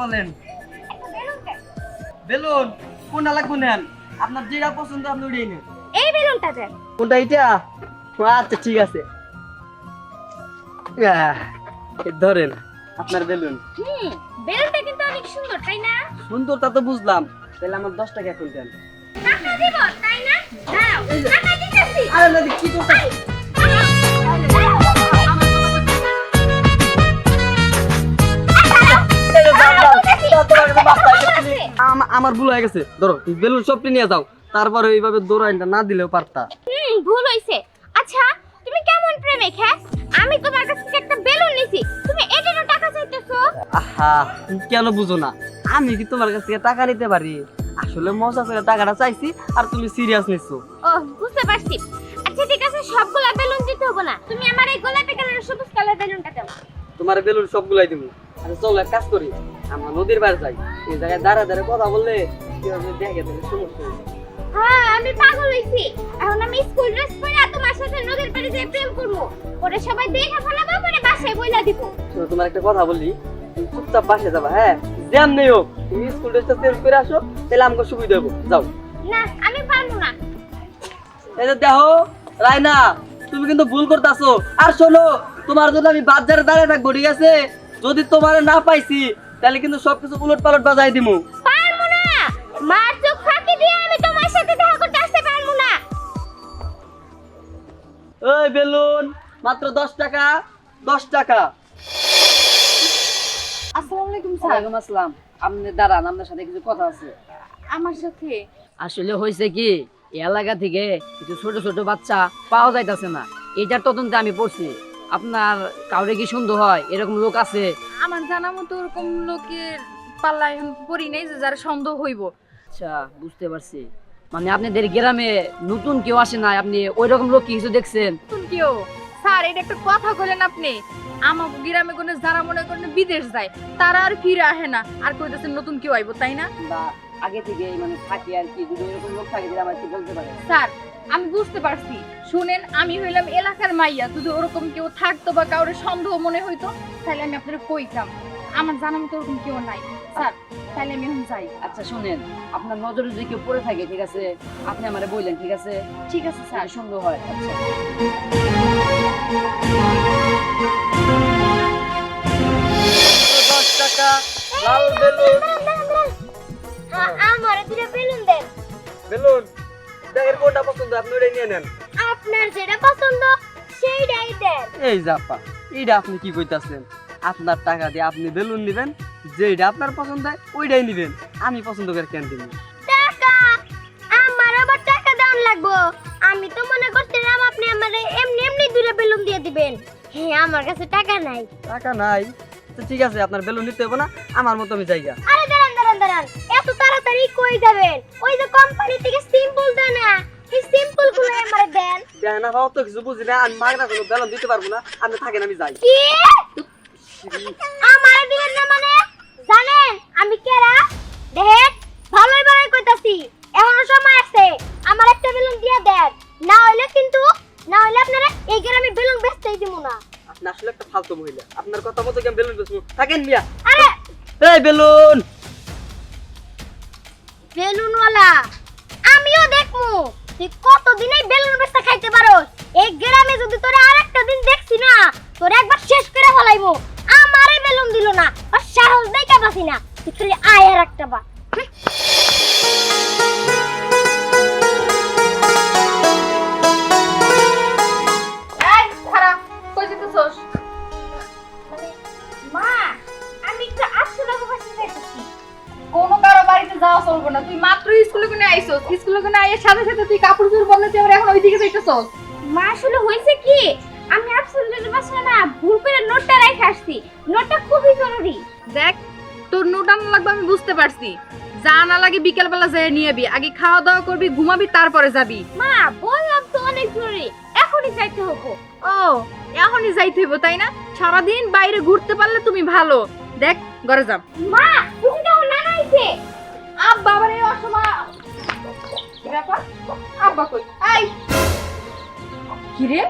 বলেন। বেলুন কোনটা লাগবে নেন, আপনার যেটা পছন্দ আপনি ওটাই নেন। এই বেলুনটা দেন। কোনটা এটা? আচ্ছা ঠিক আছে, এই ধরেন আপনার বেলুন। বেলুনটা কিন্তু অনেক সুন্দর তাই না? সুন্দরটা তো বুঝলাম, তাহলে আমার 10 টাকা এখন দেন। টাকা দিব তাই না? দাও, টাকা দিতেছি। আরে না কি করতে আমার ভুল হয়ে গেছে, ধরো বেলুন সবটি নিয়ে যাও, তারপরে এইভাবে দৌড়াইনটা না দিলেও পারতা। ভুল হইছে। আচ্ছা তুমি কেমন প্রেমিক হ্যাঁ? আমি তোমার কাছ থেকে একটা বেলুন নিছি, তুমি এটারও টাকা চাইতেছো? আহা তুমি কেন বুঝো না, আমি কি তোমার কাছ থেকে টাকা নিতে পারি? আসলে মজা করে টাকাটা চাইছি আর তুমি সিরিয়াস নিছো। ও বুঝতে পারছি। আচ্ছা ঠিক আছে, সবগুলা বেলুন দিতে হবে না, তুমি আমার এই গোলাপি কালারের সবুজ কালার বেলুনটা দাও। তোমার বেলুন সবগুলাই দিব। আরে চলো এক কাজ করি, আমরা নদীর পাড়ে যাই, এই জায়গায় দাঁড়া দাঁড়া কথা বললে কেউ যদি দেখে তাহলে সমস্যা হবে। হ্যাঁ আমি পাগল হইছি, এখন আমি স্কুল ড্রেস পরে তোমার সাথে নদীর পাড়ে যেয়ে প্রেম করব, পরে সবাই দেখে ফেলাবো, পরে বাসায় বইলা দিব। শোনো তোমার একটা কথা বলি, তুমি চুপচাপ বাসে যাবা, হ্যাঁ জ্যাম নেই হোক, তুমি স্কুল ড্রেসটা চেঞ্জ করে আসো, তাহলে আমাকে সুবিধা হবে। যাও। না আমি পারবো না। এই যে দেখো রায়না, তুমি কিন্তু ভুল করতেছো। আর শোনো, তোমার জন্য আমি বাজারে দাঁড়িয়ে থাকবো, ঠিক আছে? যদি তোমার না পাইছি তাহলে কিন্তু সবকিছু উলট পালট বাজাই দিমু। পারবো না, মার চোখ ফাঁকি দিয়ে আমি তোমার সাথে দেখা করতে আসতে পারবো না। ওই বেলুন মাত্র 10 টাকা, 10 টাকা। আসসালামু আলাইকুম স্যার। ওয়ালাইকুম আসসালাম। আপনি দাঁড়ান, আপনার সাথে কিছু কথা আছে। আমার সাথে আসলে হয়েছে কি, এই এলাকা থেকে কিছু ছোট ছোট বাচ্চা পাওয়া যাইতাছে না, এটার তদন্তে আমি পড়ছি। আপনার কাউরে কি সন্দেহ হয় এরকম লোক আছে? আমার জানা মতো ওরকম লোকের পাল্লায় এখন পড়ি নাই যে যার সন্দেহ হইব। আচ্ছা বুঝতে পারছি, মানে আপনাদের গ্রামে নতুন কেউ আসে না, আপনি ওই রকম লোক কি কিছু দেখছেন? নতুন কেউ? স্যার এটা একটা কথা বলেন আপনি। আমার গ্রামে কোনো যারা মনে করেন বিদেশ যায় তারা আর ফিরে আসে না, আর কইতেছেন নতুন কেউ আইব, তাই না? বা আগে থেকে মানে থাকি আর কি, যদি এরকম লোক থাকে তাহলে আমার কি বলতে পারে? স্যার আমি বুঝতে পারছি, শুনেন আমি হইলাম এলাকার মাইয়া, যদি ওরকম কেউ থাকতো বা কাউরে সন্দেহ মনে হইতো তাহলে আমি আপনারা কইতাম। আমার জানা মতো ওরকম কেউ নাই স্যার, তাহলে আমি এখন যাই। আচ্ছা শুনেন, আপনার নজরে যদি কেউ পড়ে থাকে, ঠিক আছে আপনি আমারে বললেন, ঠিক আছে? ঠিক আছে স্যার। যদি সন্দেহ হয়। আচ্ছা 10 টাকা লাল বেলুন। আমার দুটো বেলুন দেন। বেলুন দেখেন কোনটা পছন্দ আপনি ওটাই নিয়ে নেন। আপনার যেটা পছন্দ সেইটাই দেন। এই জাপা, এইটা আপনি কি কইতাছেন? আপনার টাকা দিয়ে আপনি বেলুন নিবেন, যেটা আপনার পছন্দ হয় ওইটাই নিবেন, আমি পছন্দ করে কেন দিব? টাকা? আমার আবার টাকা দেওয়ান লাগবো? আমি তো মনে করছিলাম আপনি আমারে এমনি এমনি দুটো বেলুন দিয়ে দিবেন। হ্যাঁ আমার কাছে টাকা নাই। টাকা নাই তো ঠিক আছে, আপনার বেলুন নিতে হবে না, আমার মতো আমি যাইগা। আরে দাঁড়ান দাঁড়ান দাঁড়ান, এত তাড়াতাড়ি কই যাবেন? ওই যে কোম্পানি থেকে সিম্পল দেয় না, এই সিম্পল গুলো আমারে দেন। দেয় না পাও তো কিছু বুঝি না, আমি মাগনা কোনো বেলুন দিতে পারবো না, আপনি থাকেন আমি যাই। কি আমারে দিবেন না মানে? জানেন আমি কেরা? দেখ ভালোই ভালোই কইতাছি, এখনো সময় আছে, আমার একটা বেলুন দিয়া দেন, না হইলে কিন্তু, না হইলে আপনারা এই গ্রামে বেলুন বেচতেই দিব না। আপনি আসলে একটা ফালতু মহিলা, আপনার কথা মতো কি আমি বেলুন বেচবো? থাকেন মিয়া। আরে এই বেলুন বেলুনওয়ালা, আমিও দেখমু তুই কতদিন এই বেলুন বেচতে খাইতে পারোস। এই গ্রামে যদি তোরে আরেকটা দিন দেখছি না, তোরে একবার শেষ করে ফেলাইবো। আমারে বেলুন দিল না, আর সাহস দেইকা বাসি না, তুই খালি আয় আর একটা বা। এই খারাপ কই যেতেছস? মা আমি একটু আসলে বাসা যাইতেছি। কোনো কারো বাড়িতে যাওয়া চলবে না, তুই মাত্র স্কুলে কোনে আইছস, স্কুলে কোনে আইয়ার সাথে সাথে তুই কাপড় চোপড় বদলে তুই আবার এখন ওইদিকে যাইতেছস। মা আসলে হইছে কি, আমি absolute বাসায় না ভুল করে নোটটা রেখে আসছি, নোটটা খুবই জরুরি। দেখ তোর নোট আনা লাগবে আমি বুঝতে পারছি, যা না লাগে বিকেল বেলা যাই নিয়ে আবি, আগে খাওয়া দাওয়া করবি, ঘুমাবি, তারপরে যাবি। মা বললাম তো অনেক জরুরি, এখনই যাইতে হবো। ও এখনই যাইতে হইব তাই না? সারাদিন বাইরে ঘুরতে পারলে তুমি ভালো। দেখ ঘরে যাও। মা তুমি তো না নাইছে। আব্বা আবার এই অসময় কি ব্যাপার? আব্বা কই? আই কি রে?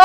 ও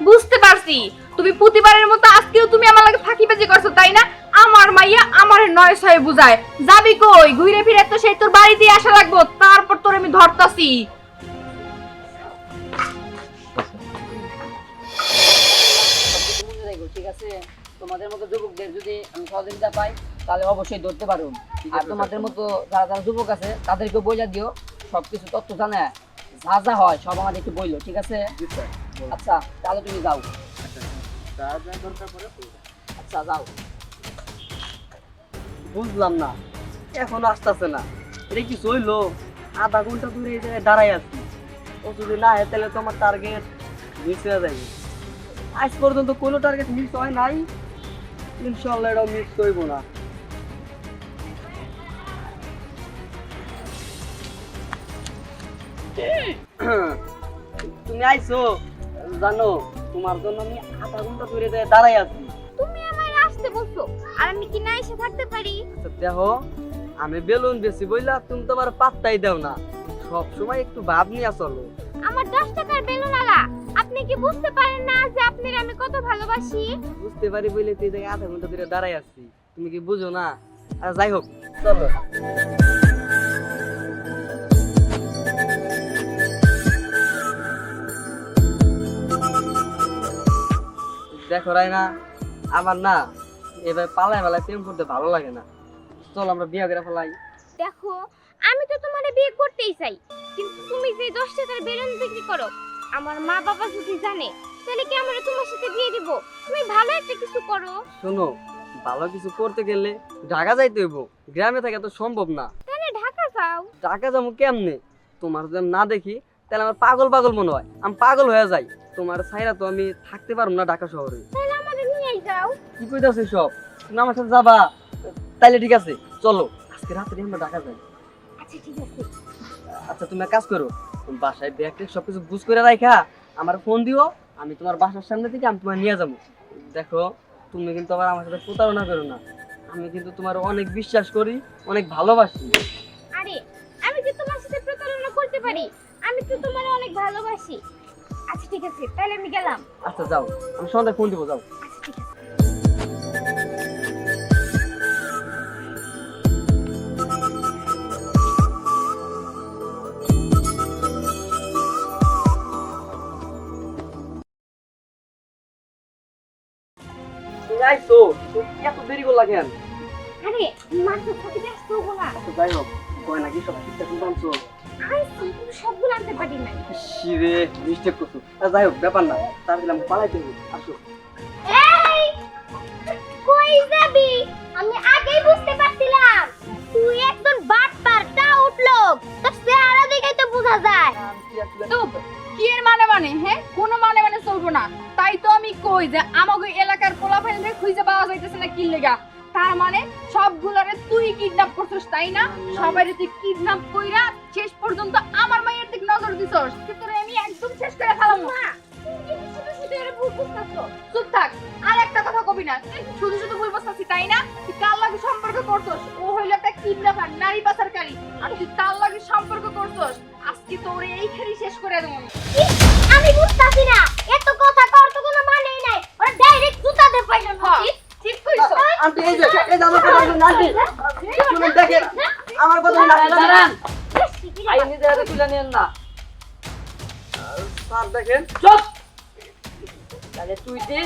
বুঝতে পারছি, তুমি প্রতিবারের মতো আজকেও তুমি আমার লাগে ফাঁকিবাজি করছো তাই না? আমার মাইয়া আমার নয় ছয় বুঝায়। যাবি কই? ঘুরে ফিরে তো সেই তোর বাড়িতে আসা লাগবো, তারপর তোর আমি ধরতাছি। ঠিক আছে, তোমাদের মতো যুবকদের যদি আমি সহযোগিতা পাই তাহলে অবশ্যই ধরতে পারো। আর তোমাদের মতো যারা যারা যুবক আছে তাদেরকে বইলা দিও, সবকিছু তথ্য জানে যা যা হয় সব আমাদের একটু বইলো, ঠিক আছে? আচ্ছা তাহলে তুমি যাও। আচ্ছা যাও। বুঝলাম না, এখন আসতেছে না, এটা কি চইলো? আধা ঘন্টা ধরে এই জায়গায় দাঁড়াই আছি, ও যদি না হয় তাহলে তো আমার টার্গেট মিস হয়ে যাবে। আজ পর্যন্ত কোনো টার্গেট মিস হয় নাই, ইনশাল্লাহ এটাও মিস করব না। তুমি আইছো জানো, তোমার জন্য আমি আধা ঘন্টা ধরে দাঁড়াই আছি। তুমি আমায় আসতে বলছো আর আমি কি না এসে থাকতে পারি? আচ্ছা দেখো, আমি বেলুন বেশি বইলা তুমি তো আমার পাত্তাই দাও না, সব সময় একটু ভাব নিয়ে চলো। আমার 10 টাকার বেলুন আলা, আপনি কি বুঝতে পারেন না যে আপনাকে আমি কত ভালোবাসি? বুঝতে পারি বলে তো এই জায়গায় আধা ঘন্টা ধরে দাঁড়াই আছি, তুমি কি বুঝো না? আর যাই হোক চলো। দেখো রাইনা, আমার না এবার পালায় পালায় প্রেম করতে ভালো লাগে না, চল আমরা বিয়ে করে ফেলাই। দেখো, আমি তো তোমারে বিয়ে করতেই চাই, কিন্তু তুমি যে 10 টাকার বেলুন বিক্রি করো, আমার মা বাবা যদি জানে তাহলে কি আমরা তোমার সাথে বিয়ে দিব? তুমি ভালো একটা কিছু করো। শোনো, ভালো কিছু করতে গেলে ঢাকা যাইতে হইব, গ্রামে থাকা তো সম্ভব না। তাহলে ঢাকা যাও। ঢাকা যাবো কেমনে? তোমার যদি আমি না দেখি তাহলে আমার পাগল পাগল মনে হয়, আমি পাগল হয়ে যাই। তোমার ছাইরা তো আমি থাকতে পারবো না ঢাকা শহরে। তাহলে আমাদের নিয়ে যাও। কি কইতাছিস সব? তুমি আমার সাথে যাবা? তাইলে ঠিক আছে, চলো আজকে রাত্রে আমরা ঢাকা যাই। আচ্ছা ঠিক আছে। আচ্ছা তুমি এক কাজ করো, তুমি বাসায় ব্যাগ ট্যাগ সবকিছু বুঝ করে রাখা আমার ফোন দিও, আমি তোমার বাসার সামনে থেকে আমি তোমার নিয়ে যাবো। দেখো, তুমি কিন্তু আবার আমার সাথে প্রতারণা করো না, আমি কিন্তু তোমার অনেক বিশ্বাস করি, অনেক ভালোবাসি। আরে আমি যে তোমার সাথে প্রতারণা করতে পারি? আমি তো তোমার অনেক ভালোবাসি। আচ্ছা ঠিক আছে, তাহলে আমি গেলাম। আচ্ছা যাও, আমি সন্ধ্যায় ফোন দিব, যাও। আচ্ছা ঠিক আছে। তুমি আইছো, তুমি এত দেরি করলা কেন? আরে মাছের সাথে ব্যস্ত হবো না। আচ্ছা যাই হোক, কয় নাকি সব ঠিকঠাক মতো আনছো? আইসি, তুমি সবগুলো আনতে পারি নাই। শিরে মিস্টেক করছো। যাই হোক, ব্যাপার না, তাহলে আমি পালাইতে হবে, আসো। এই কই যাবি? আমি আগেই বুঝতে পারছিলাম তুই একজন বাটপার, তা উঠলো তোর চেহারা দেখেই তো বোঝা যায়। চুপ। কি এর মানে মানে হ্যাঁ? কোনো মানে মানে চলবো না। তাই তো আমি কই যে আমাগো এলাকার পোলাপাইনদের খুঁজে পাওয়া যাইতেছে না কি লেগা। তার মানে সবগুলোরে তুই কিডন্যাপ করছিস তাই না? সবাইরে তুই কিডন্যাপ কইরা শেষ পর্যন্ত আমার মায়ের দিকে নজর দিছস। তোরে আমি একদম শেষ করে ফেলাম না। তুমি কিন্তু শুধু শুধু এর ভুল বুঝতাছো। চুপ থাক। আর একটা কথা কবি না। তুই শুধু শুধু ভুল বসতাছিস তাই না? তুই কার লাগে সম্পর্ক করছস? ও হইলো একটা কিডন্যাপার, নারী পাচারকারী। আর তুই তার লাগে সম্পর্ক করছস। আজকে তোরে এইখানেই শেষ করে দেব আমি। আমি বুঝতাছি না, এত কথা কর তো কোনো মানেই নাই। ওরা ডাইরেক্ট জুতা দে পাইলো না। ঠিক কইছস। আন্টি এই যে আমার কথা শুনুন, আন্টি শুনুন, দেখেন আমার কথা শুনুন। দাঁড়ান, আইন নিজের হাতে তুলে নিয়েন না। স্যার দেখেন, চুপ। তাহলে তুই যে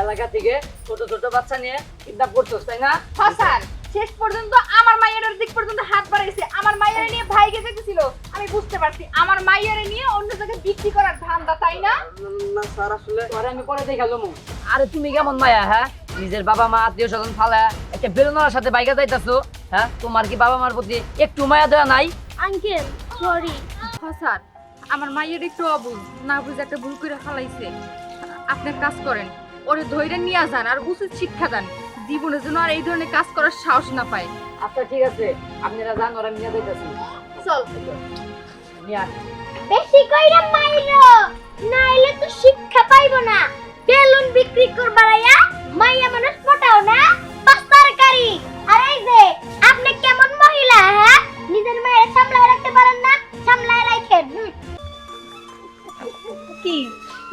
এলাকা থেকে ছোট ছোট বাচ্চা নিয়ে কিডন্যাপ করছস তাই না? হ্যাঁ স্যার, শেষ পর্যন্ত আমার মাইয়ার দিক পর্যন্ত হাত বাড়াইছে। আমার মাইয়ারে নিয়ে ভাইকে যেতেছিল। আমি বুঝতে পারছি আমার মাইয়ারে নিয়ে অন্য জায়গায় বিক্রি করার ধান্দা তাই না? না স্যার আসলে তোরে আমি পরে দেখা যাবো। আরে তুমি কেমন মায়া, হ্যাঁ? নিজের বাবা মা আত্মীয় স্বজন ফালা একটা বেলুনার সাথে বাইকে যাইতাছো, হ্যাঁ? তোমার কি বাবা মার প্রতি একটু মায়া দেওয়া নাই? Uncle sorry. হ্যাঁ স্যার, আমার মাইয়ার একটু অবুঝ না বুঝে একটা ভুল করে ফেলাইছে। আপনি এক কাজ করেন, ওরে ধৈর্য নিয়ে যান আর উচিত শিক্ষা দেন, জীবনের জন্য আর এই ধরনের কাজ করার সাহস না পায়। আচ্ছা ঠিক আছে, আপনারা যান, ওরা নিয়ে যাইতাছি। চল। নিয়ে আস। বেশি কইরা মাইরো, নাইলে তো শিক্ষা পাইবো না। বেলুন বিক্রি করবারাইয়া মাইয়া মানুষ পটাও না, পাস্তারকারী। আর এই যে আপনি কেমন মহিলা, হ্যাঁ? নিজের মায়ের সামলায় রাখতে পারেন না, সামলায় রাখেন। কি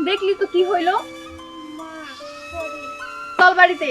দেখলি তো কি হইলো? মা সরি। চল বাড়িতে।